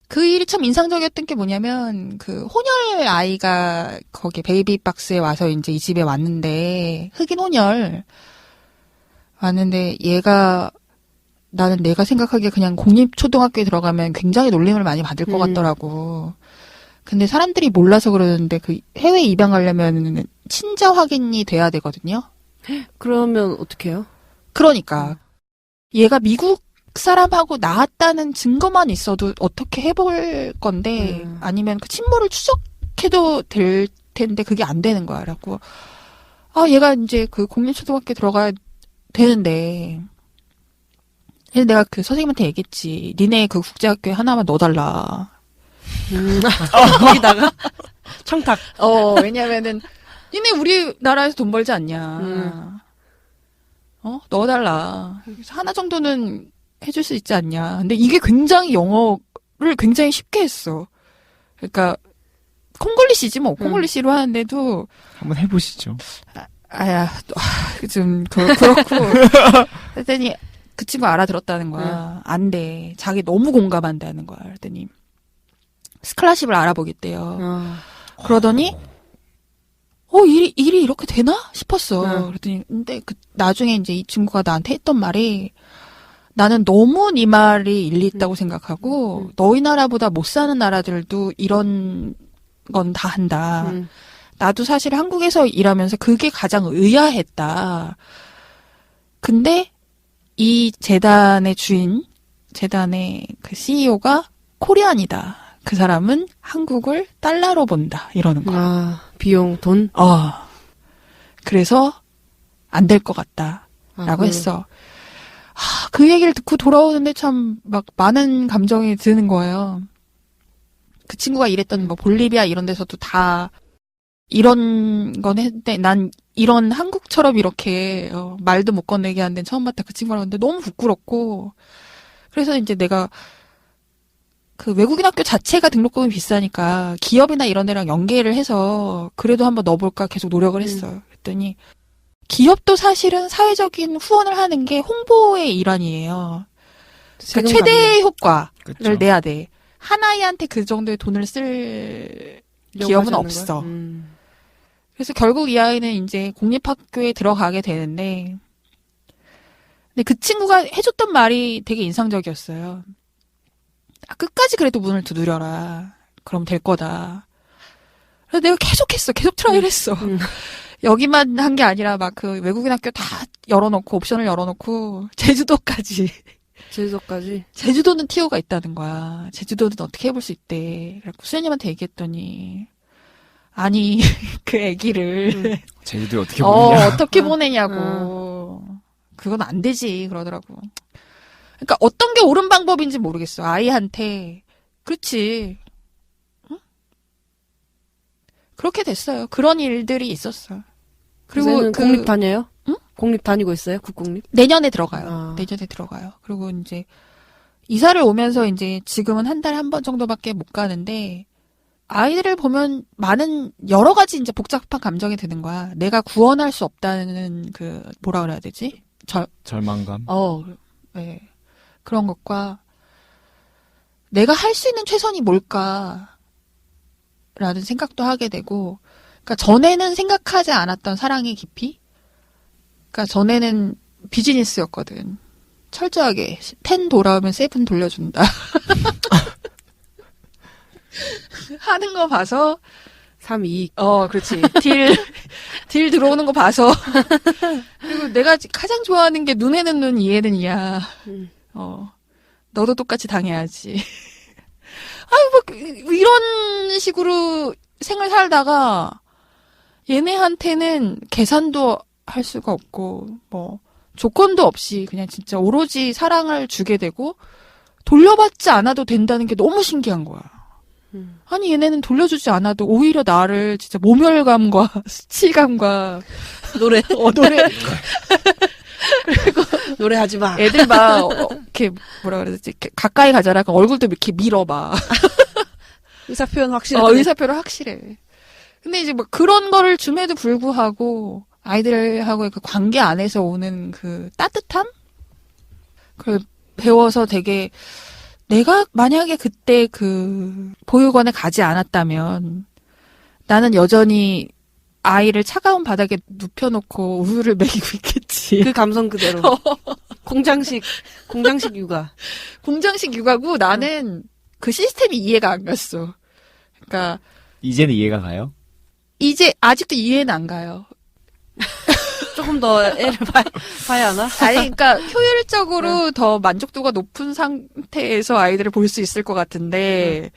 그 일이 참 인상적이었던 게 뭐냐면 그 혼혈 아이가 거기 베이비 박스에 와서 이제 이 집에 왔는데 흑인 혼혈 왔는데 나는 내가 생각하기에 그냥 공립초등학교에 들어가면 굉장히 놀림을 많이 받을 것 같더라고. 근데 사람들이 몰라서 그러는데 그 해외 입양하려면 친자 확인이 돼야 되거든요. 그러면 어떡해요? 그러니까 얘가 미국 사람하고 나왔다는 증거만 있어도 어떻게 해볼 건데 아니면 그 친모를 추적해도 될 텐데 그게 안 되는 거야. 그래갖고 얘가 이제 그 공립초등학교 들어가야 되는데 그래서 내가 그 선생님한테 얘기했지. 니네 그 국제학교에 하나만 넣어달라. 거기다가 청탁. 왜냐면은 니네 우리나라에서 돈 벌지 않냐. 넣어달라. 그래서 하나 정도는 해줄 수 있지 않냐. 근데 이게 굉장히 영어를 굉장히 쉽게 했어. 그러니까 콩글리시지 뭐. 콩글리시로 하는데도 한번 해보시죠. 좀 그렇고 그랬더니 그 친구 알아들었다는 거야. 안 돼. 자기 너무 공감한다는 거야. 그랬더니 스칼라십을 알아보겠대요. 그러더니 일이 이렇게 되나 싶었어. 그랬더니 근데 나중에 이제 이 친구가 나한테 했던 말이 나는 너무 네 말이 일리 있다고 생각하고 너희 나라보다 못 사는 나라들도 이런 건 다 한다. 나도 사실 한국에서 일하면서 그게 가장 의아했다. 근데 이 재단의 재단의 그 CEO가 코리안이다. 그 사람은 한국을 달러로 본다. 이러는 거야. 비용, 돈? 그래서 안 될 것 같다. 라고 했어. 그 얘기를 듣고 돌아오는데 참 막 많은 감정이 드는 거예요. 그 친구가 일했던 뭐 볼리비아 이런 데서도 다 이런 건 했는데 난 이런 한국처럼 이렇게 말도 못 건네게 하는 데는 처음 봤다. 그 친구랑 근데 너무 부끄럽고 그래서 이제 내가 그 외국인 학교 자체가 등록금이 비싸니까 기업이나 이런 데랑 연계를 해서 그래도 한번 넣어볼까 계속 노력을 했어요. 그랬더니 기업도 사실은 사회적인 후원을 하는 게 홍보의 일환이에요. 그러니까 최대의 효과를 그쵸. 내야 돼. 한 아이한테 그 정도의 돈을 쓸 기업은 없어. 그래서 결국 이 아이는 이제 공립학교에 들어가게 되는데 근데 그 친구가 해줬던 말이 되게 인상적이었어요. 끝까지 그래도 문을 두드려라. 그럼 될 거다. 그래서 내가 계속했어. 계속 트라이를 했어. 여기만 한 게 아니라 막 그 외국인 학교 다 열어놓고 옵션을 열어놓고 제주도까지. 제주도는 티오가 있다는 거야. 제주도는 어떻게 해볼 수 있대. 그래서 수현님한테 얘기했더니 아니 그 애기를 제주도에 어떻게 보느냐. 어떻게 보내냐고. 그건 안 되지 그러더라고. 그러니까 어떤 게 옳은 방법인지 모르겠어. 아이한테. 그렇지. 응? 그렇게 됐어요. 그런 일들이 있었어. 그리고 공립 다녀요? 응? 공립 다니고 있어요? 국공립? 내년에 들어가요. 내년에 들어가요. 그리고 이제 이사를 오면서 이제 지금은 한 달에 한 번 정도밖에 못 가는데 아이들을 보면 많은 여러 가지 이제 복잡한 감정이 드는 거야. 내가 구원할 수 없다는 그 뭐라 그래야 되지? 절망감. 네. 그런 것과 내가 할 수 있는 최선이 뭘까라는 생각도 하게 되고, 그러니까 전에는 생각하지 않았던 사랑의 깊이. 그러니까 전에는 비즈니스였거든. 철저하게 10 돌아오면 7 돌려준다. 하는 거 봐서 3, 2. 그렇지. 딜 들어오는 거 봐서. 그리고 내가 가장 좋아하는 게 눈에는 눈, 이에는 이야. 너도 똑같이 당해야지. 이런 식으로 생을 살다가 얘네한테는 계산도 할 수가 없고, 조건도 없이 그냥 진짜 오로지 사랑을 주게 되고, 돌려받지 않아도 된다는 게 너무 신기한 거야. 아니 얘네는 돌려주지 않아도 오히려 나를 진짜 모멸감과 수치감과 노래 그리고 노래하지 마. 애들 막 이렇게 뭐라 그러지 가까이 가자라 얼굴도 이렇게 밀어봐. 의사 표현 확실해. 의사 표현 확실해. 근데 이제 뭐 그런 거를 줌에도 불구하고 아이들하고의 그 관계 안에서 오는 그 따뜻함 그걸 배워서 되게 내가 만약에 그때 그 보육원에 가지 않았다면 나는 여전히 아이를 차가운 바닥에 눕혀놓고 우유를 먹이고 있겠지. 그 감성 그대로. 공장식 육아. 공장식 육아고 나는 그 시스템이 이해가 안 갔어. 그러니까 이제는 이해가 가요? 이제 아직도 이해는 안 가요. 조금 더 애를 봐야 하나? 아니, 그러니까 효율적으로 더 만족도가 높은 상태에서 아이들을 볼 수 있을 것 같은데,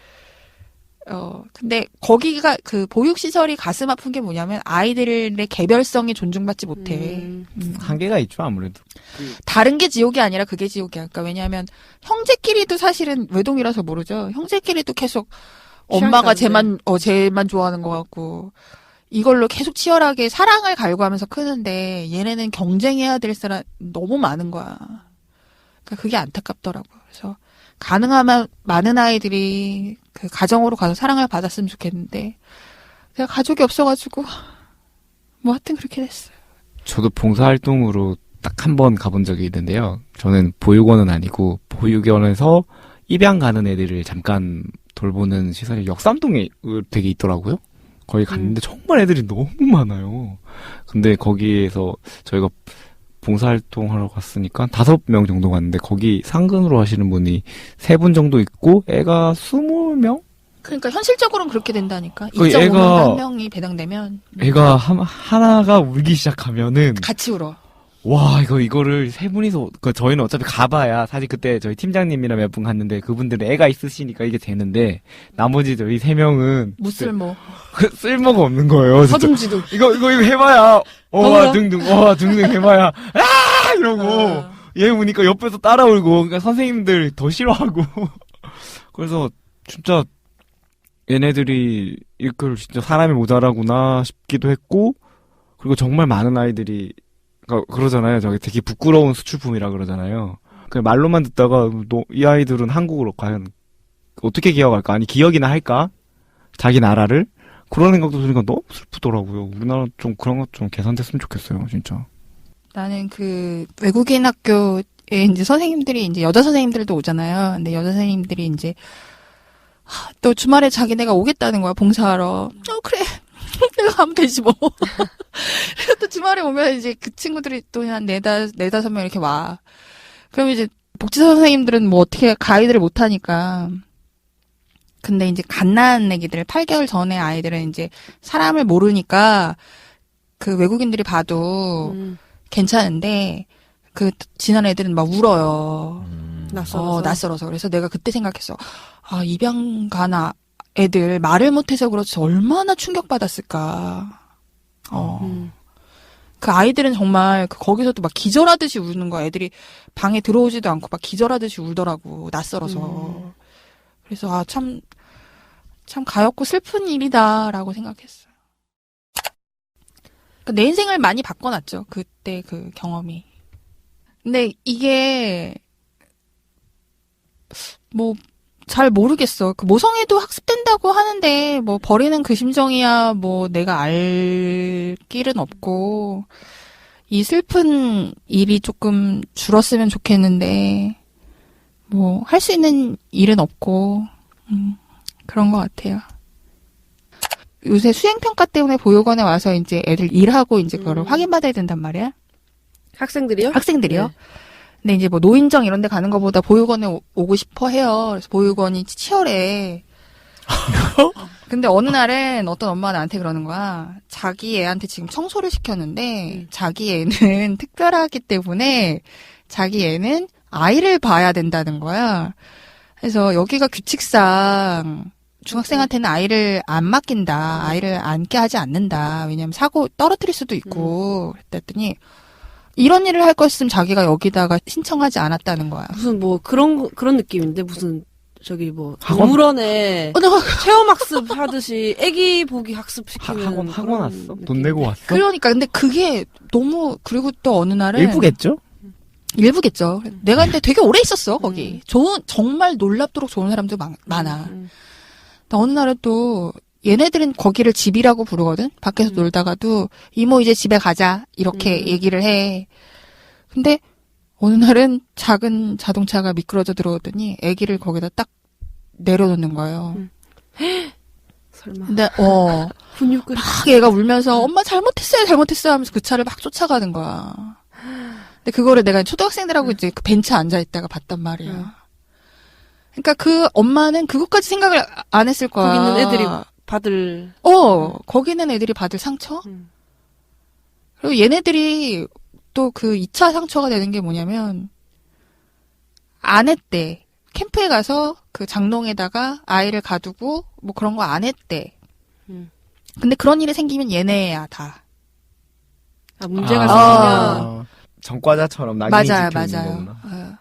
근데 거기가 그 보육시설이 가슴 아픈 게 뭐냐면 아이들의 개별성이 존중받지 못해. 한계가 있죠, 아무래도. 다른 게 지옥이 아니라 그게 지옥이야. 그러니까 왜냐하면 형제끼리도 사실은 외동이라서 모르죠. 형제끼리도 계속 엄마가 쟤만 좋아하는 것 같고 이걸로 계속 치열하게 사랑을 갈구하면서 크는데 얘네는 경쟁해야 될 사람 너무 많은 거야. 그러니까 그게 안타깝더라고. 그래서 가능하면 많은 아이들이 그 가정으로 가서 사랑을 받았으면 좋겠는데 내가 가족이 없어가지고 뭐 하여튼 그렇게 됐어요. 저도 봉사활동으로 딱 한 번 가본 적이 있는데요. 저는 보육원은 아니고 보육원에서 입양 가는 애들을 잠깐 돌보는 시설이 역삼동에 되게 있더라고요. 거기 갔는데 정말 애들이 너무 많아요. 근데 거기에서 저희가 봉사활동하러 갔으니까 5명 정도 갔는데 거기 상근으로 하시는 분이 3분 정도 있고 애가 20명? 그러니까 현실적으로는 그렇게 된다니까. 그 2.5명 한 명이 배당되면 애가 하나가 울기 시작하면은 같이 울어. 와, 이거를 3분이서, 저희는 어차피 가봐야, 사실 그때 저희 팀장님이랑 몇 분 갔는데, 그분들은 애가 있으시니까 이게 되는데, 나머지 저희 3명은. 무쓸모. 쓸모가 없는 거예요. 진짜. 서둥지둥. 이거 해봐야, 등등 해봐야, 이러고, 얘 우니까 옆에서 따라 울고, 그러니까 선생님들 더 싫어하고. 그래서, 진짜, 얘네들이, 이걸 진짜 사람이 모자라구나 싶기도 했고, 그리고 정말 많은 아이들이, 그러잖아요. 저게 되게 부끄러운 수출품이라 그러잖아요. 그냥 말로만 듣다가 이 아이들은 한국으로 과연 어떻게 기억할까? 아니 기억이나 할까? 자기 나라를? 그런 생각도 드니까 너무 슬프더라고요. 우리나라 좀 그런 것 좀 개선됐으면 좋겠어요, 진짜. 나는 그 외국인 학교에 이제 선생님들이 이제 여자 선생님들도 오잖아요. 근데 여자 선생님들이 이제 또 주말에 자기네가 오겠다는 거야, 봉사하러. 그래. 내가 가면 되지 뭐. 그래서 또 주말에 오면 이제 그 친구들이 또 한 4-5명 이렇게 와. 그럼 이제 복지사 선생님들은 뭐 어떻게 가이드를 못 하니까. 근데 이제 갓난 애기들, 8개월 전에 아이들은 이제 사람을 모르니까 그 외국인들이 봐도 괜찮은데 그 지난 애들은 막 울어요. 낯설어서. 그래서 내가 그때 생각했어. 입양 간 애들 말을 못해서 그렇지 얼마나 충격받았을까. 그 아이들은 정말 거기서도 막 기절하듯이 우는 거야. 애들이 방에 들어오지도 않고 막 기절하듯이 울더라고. 낯설어서. 그래서 참 가엾고 슬픈 일이다라고 생각했어요. 그러니까 내 인생을 많이 바꿔놨죠. 그때 그 경험이. 근데 이게 뭐 잘 모르겠어. 그 모성애도 학습된다고 하는데 뭐 버리는 그 심정이야 뭐 내가 알 길은 없고 이 슬픈 일이 조금 줄었으면 좋겠는데 뭐 할 수 있는 일은 없고 그런 것 같아요. 요새 수행평가 때문에 보육원에 와서 이제 애들 일하고 이제 그거를 확인받아야 된단 말이야. 학생들이요? 학생들이요? 네. 근데 이제 뭐 노인정 이런 데 가는 것보다 보육원에 오고 싶어 해요. 그래서 보육원이 치열해. 근데 어느 날엔 어떤 엄마가 나한테 그러는 거야. 자기 애한테 지금 청소를 시켰는데 자기 애는 특별하기 때문에 자기 애는 아이를 봐야 된다는 거야. 그래서 여기가 규칙상 중학생한테는 아이를 안 맡긴다. 아이를 안게 하지 않는다. 왜냐면 사고 떨어뜨릴 수도 있고. 그랬더니 이런 일을 할 것이면 자기가 여기다가 신청하지 않았다는 거야. 무슨 뭐 그런 느낌인데 무슨 저기 뭐 동물원에 체험학습 하듯이 애기 보기 학습시키는 학원 왔어? 돈 내고 왔어? 그러니까 근데 그게 너무 그리고 또 어느 날은 일부겠죠? 내가 근데 되게 오래 있었어 거기. 정말 놀랍도록 좋은 사람들 많아. 근데 어느 날은 또 얘네들은 거기를 집이라고 부르거든. 밖에서 놀다가도 이모 이제 집에 가자 이렇게 얘기를 해. 근데 어느 날은 작은 자동차가 미끄러져 들어오더니 아기를 거기다 딱 내려놓는 거예요. 설마. 근데 분유끓. 막 얘가 울면서 엄마 잘못했어요 하면서 그 차를 막 쫓아가는 거야. 근데 그거를 내가 초등학생들하고 이제 그 벤치에 앉아 있다가 봤단 말이야. 그러니까 그 엄마는 그것까지 생각을 안 했을 거야. 거기 있는 애들이 받을. 거기 있는 애들이 받을 상처? 그리고 얘네들이 또 그 2차 상처가 되는 게 뭐냐면, 안 했대. 캠프에 가서 그 장롱에다가 아이를 가두고 뭐 그런 거 안 했대. 근데 그런 일이 생기면 얘네야 다. 아, 문제가 생기면 전과자처럼 낙인이 맞아요, 찍혀 있는 맞아요. 거구나.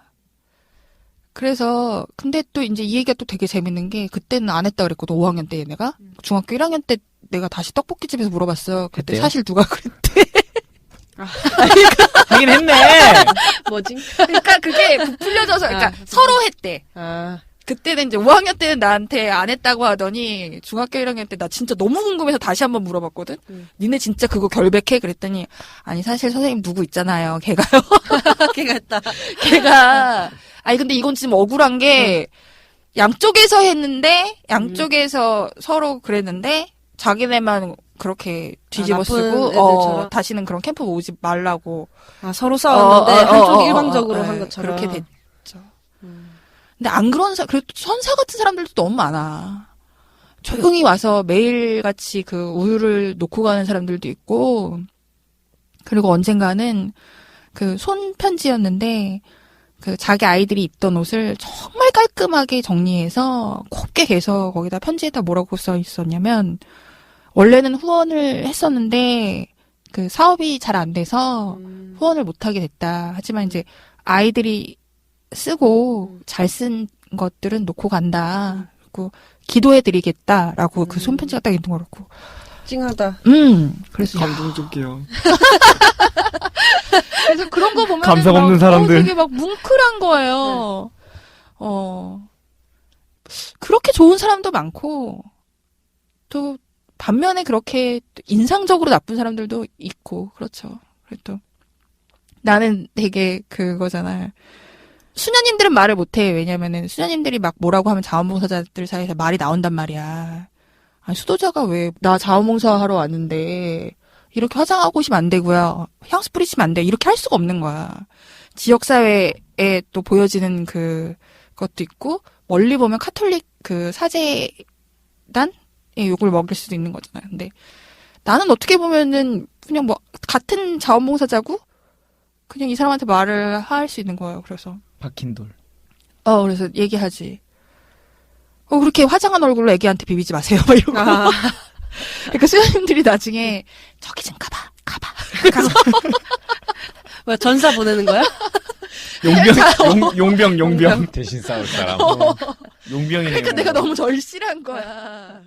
그래서 근데 또 이제 이 얘기가 또 되게 재밌는 게 그때는 안 했다 그랬거든. 5학년 때 얘네가 중학교 1학년 때 내가 다시 떡볶이집에서 물어봤어. 그때 했대요? 사실 누가 그랬대. 하긴 했네. 뭐지? 그러니까 그게 부풀려져서 그러니까 아. 서로 했대. 아, 그때는 이제 5학년 때는 나한테 안 했다고 하더니 중학교 1학년 때 나 진짜 너무 궁금해서 다시 한번 물어봤거든. 니네 진짜 그거 결백해? 그랬더니 아니 사실 선생님 누구 있잖아요. 걔가요. 걔가 했다. 걔가 아니 근데 이건 지금 억울한 게 양쪽에서 했는데 양쪽에서 서로 그랬는데 자기네만 그렇게 뒤집어 나쁜 쓰고 애들처럼? 다시는 그런 캠프 오지 말라고 아, 서로 싸웠는데 한쪽이 일방적으로 한 네, 것처럼. 그렇게 됐죠. 근데 안 그런 그래도 선사 같은 사람들도 너무 많아. 조용히 와서 매일같이 그 우유를 놓고 가는 사람들도 있고, 그리고 언젠가는 그 손편지였는데, 그 자기 아이들이 입던 옷을 정말 깔끔하게 정리해서 곱게 개서 거기다 편지에다 뭐라고 써 있었냐면, 원래는 후원을 했었는데, 그 사업이 잘 안 돼서 후원을 못하게 됐다. 하지만 이제 아이들이 쓰고 잘 쓴 것들은 놓고 간다. 그리고 기도해드리겠다라고 그 손편지가 딱 있는 거 그렇고. 찡하다. 그래서 감동 줄게요. 그래서 그런 거 보면 감성 없는 사람들. 되게 막 뭉클한 거예요. 그렇게 좋은 사람도 많고 또 반면에 그렇게 인상적으로 나쁜 사람들도 있고 그렇죠. 그래도 나는 되게 그거잖아. 수녀님들은 말을 못해. 왜냐면은 수녀님들이 막 뭐라고 하면 자원봉사자들 사이에서 말이 나온단 말이야. 아니, 수도자가 왜 나 자원봉사 하러 왔는데 이렇게 화장하고 오시면 안 되고요. 향수 뿌리시면 안 돼. 이렇게 할 수가 없는 거야. 지역사회에 또 보여지는 것도 있고 멀리 보면 카톨릭 그 사제단의 욕을 먹일 수도 있는 거잖아요. 근데 나는 어떻게 보면은 그냥 뭐 같은 자원봉사자고 그냥 이 사람한테 말을 할 수 있는 거예요. 그래서 박힌 돌. 그래서 얘기하지. 그렇게 화장한 얼굴로 애기한테 비비지 마세요. 막 이러고. 그러니까 수녀님들이 나중에 저기 좀 가봐. 뭐야, 전사 보내는 거야? 용병. 대신 싸울 사람. 용병이네. 그러니까 내가 너무 절실한 거야.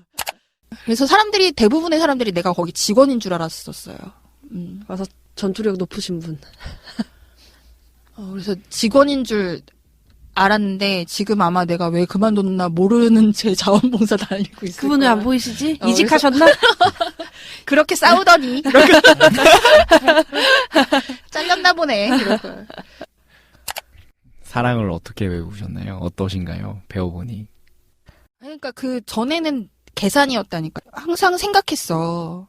그래서 대부분의 사람들이 내가 거기 직원인 줄 알았었어요. 와서 전투력 높으신 분. 그래서 직원인 줄 알았는데 지금 아마 내가 왜 그만뒀나 모르는 채 자원봉사 다니고 있을 그분 왜 거야. 안 보이시지? 어, 이직하셨나? 그렇게 싸우더니 잘렸나 보네. 이럴 거야. 사랑을 어떻게 배우셨나요? 어떠신가요? 배워보니. 그러니까 그 전에는 계산이었다니까. 항상 생각했어.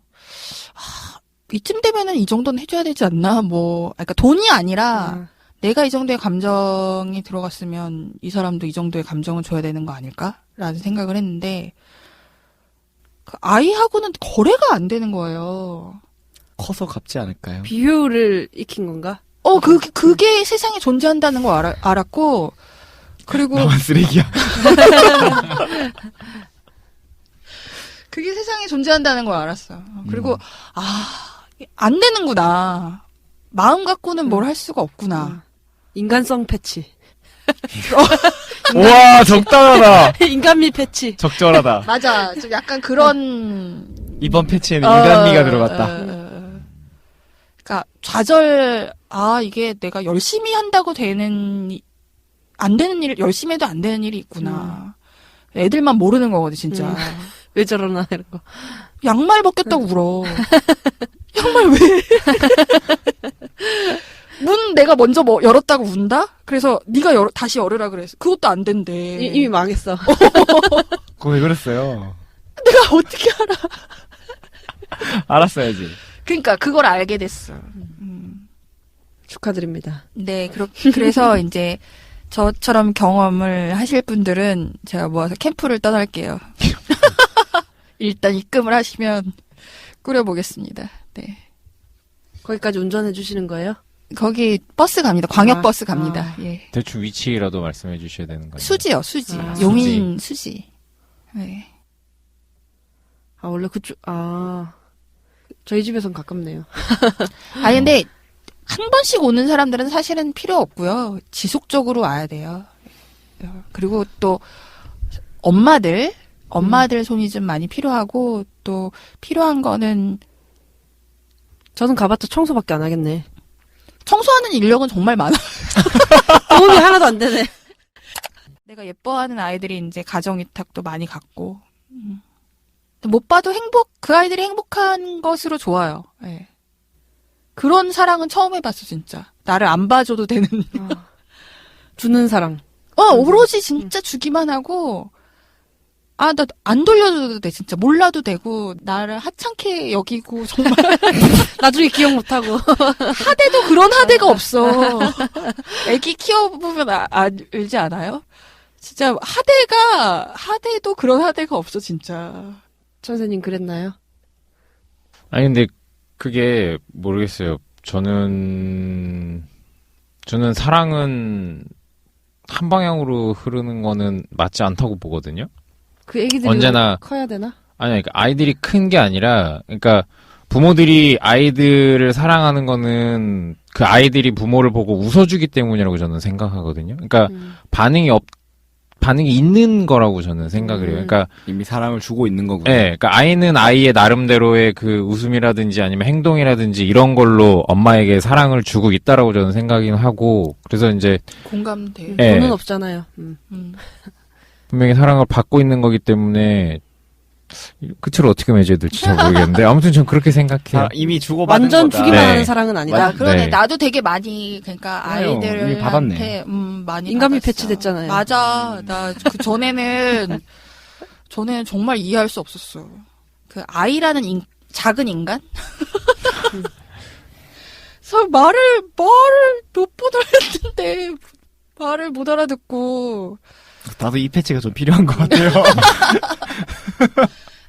이쯤 되면은 이 정도는 해줘야 되지 않나? 그러니까 돈이 아니라 내가 이 정도의 감정이 들어갔으면 이 사람도 이 정도의 감정을 줘야 되는 거 아닐까? 라는 생각을 했는데, 그 아이하고는 거래가 안 되는 거예요. 커서 갚지 않을까요? 비효를 익힌 건가? 그게 세상에 존재한다는 걸 알았고, 그리고 나만 쓰레기야. 그게 세상에 존재한다는 걸 알았어. 그리고, 안 되는구나. 마음 갖고는 뭘 할 수가 없구나. 인간성 패치. 우와, 적당하다. 인간미 패치. 적절하다. 맞아. 좀 약간 그런. 이번 패치에는 인간미가 들어갔다. 그러니까 좌절, 이게 내가 열심히 한다고 안 되는 일, 열심히 해도 안 되는 일이 있구나. 애들만 모르는 거거든, 진짜. 왜 저러나, 이런 거. 양말 벗겼다고 울어. 양말 왜? 문 내가 먼저 열었다고 운다? 그래서 네가 다시 열으라 그랬어. 그것도 안 된대. 이미 망했어. 그거 왜 그랬어요? 내가 어떻게 알아? 알았어야지. 그러니까 그걸 알게 됐어. 축하드립니다. 네, 그래서 이제 저처럼 경험을 하실 분들은 제가 모아서 캠프를 떠날게요. 일단 입금을 하시면 꾸려보겠습니다. 네. 거기까지 운전해 주시는 거예요? 거기 버스 갑니다. 광역버스 갑니다. 아. 예. 대충 위치라도 말씀해 주셔야 되는 거예요. 수지요, 수지. 아, 용인 수지. 네. 아, 원래 그쪽, 저희 집에선 가깝네요. 근데 한 번씩 오는 사람들은 사실은 필요 없고요. 지속적으로 와야 돼요. 그리고 또 엄마들 손이 좀 많이 필요하고 또 필요한 거는 저는 가봤자 청소밖에 안 하겠네. 청소하는 인력은 정말 많아. 도움이 하나도 안 되네. 내가 예뻐하는 아이들이 이제 가정위탁도 많이 갖고 못 봐도 그 아이들이 행복한 것으로 좋아요. 예. 그런 사랑은 처음 해봤어 진짜. 나를 안 봐줘도 되는. 주는 사랑. 오로지 진짜 주기만 하고 나 안 돌려줘도 돼 진짜. 몰라도 되고 나를 하찮게 여기고 정말 나중에 기억 못하고. 하대도 그런 하대가 없어. 애기 키워보면 알지 않아요? 진짜 하대도 그런 하대가 없어 진짜. 선생님 그랬나요? 아니 근데 그게 모르겠어요. 저는 사랑은 한 방향으로 흐르는 거는 맞지 않다고 보거든요. 그 애기들이 언제나 커야 되나? 아니 그러니까 아이들이 큰 게 아니라 그러니까 부모들이 아이들을 사랑하는 거는 그 아이들이 부모를 보고 웃어주기 때문이라고 저는 생각하거든요. 그러니까 반응이 있는 거라고 저는 생각을 해요. 그러니까 이미 사랑을 주고 있는 거군요. 네, 그러니까 아이는 아이의 나름대로의 그 웃음이라든지 아니면 행동이라든지 이런 걸로 엄마에게 사랑을 주고 있다라고 저는 생각이 하고 그래서 이제 공감돼. 네. 돈은 없잖아요. 분명히 사랑을 받고 있는 거기 때문에 끝을 어떻게 맺어야 될지 잘 모르겠는데 아무튼 전 그렇게 생각해요. 이미 주고받은 완전 거다. 주기만 네. 하는 사랑은 아니다. 야, 그러네. 네. 나도 되게 많이, 그러니까 그래요. 이미 아이들한테, 받았네. 많이. 인간미 받았어. 패치됐잖아요. 맞아. 나 그 전에는 정말 이해할 수 없었어. 그 아이라는 작은 인간? 그래서 말을 몇 번을 했는데, 말을 못 알아듣고. 나도 이 패치가 좀 필요한 것 같아요.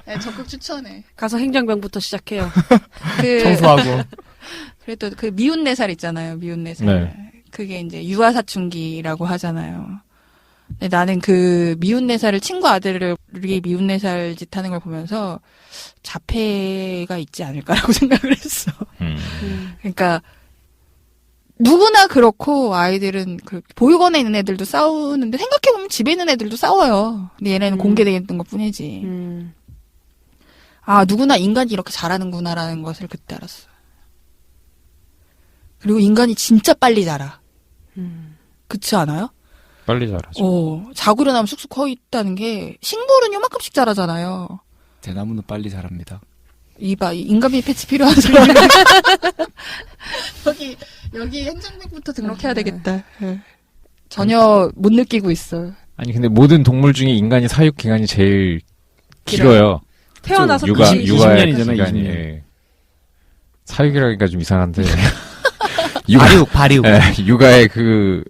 네, 적극 추천해. 가서 행정병부터 시작해요. 청소하고. 그래도 그 미운 4살 있잖아요. 미운 4살. 네. 그게 이제 유아사춘기라고 하잖아요. 근데 나는 그 미운 4살을 친구 아들이 미운 4살 짓 하는 걸 보면서 자폐가 있지 않을까라고 생각을 했어. 그러니까 누구나 그렇고 아이들은 보육원에 있는 애들도 싸우는데 생각해보면 집에 있는 애들도 싸워요. 근데 얘네는 공개되어 있는 것 뿐이지. 누구나 인간이 이렇게 자라는구나라는 것을 그때 알았어. 그리고 인간이 진짜 빨리 자라. 그렇지 않아요? 빨리 자라죠. 자고 일어나면 쑥쑥 커 있다는 게 식물은 요만큼씩 자라잖아요. 대나무는 빨리 자랍니다. 인간미 패치 필요한 사람. 여기 행정병부터 등록해야 되겠다. 전혀 못 느끼고 있어. 아니 근데 모든 동물 중에 인간이 사육 기간이 제일 길어요. 태어나서 육아의 20년이잖아요, 기간이. 20년. 예. 사육이라기가 좀 이상한데 발육. 육아의 그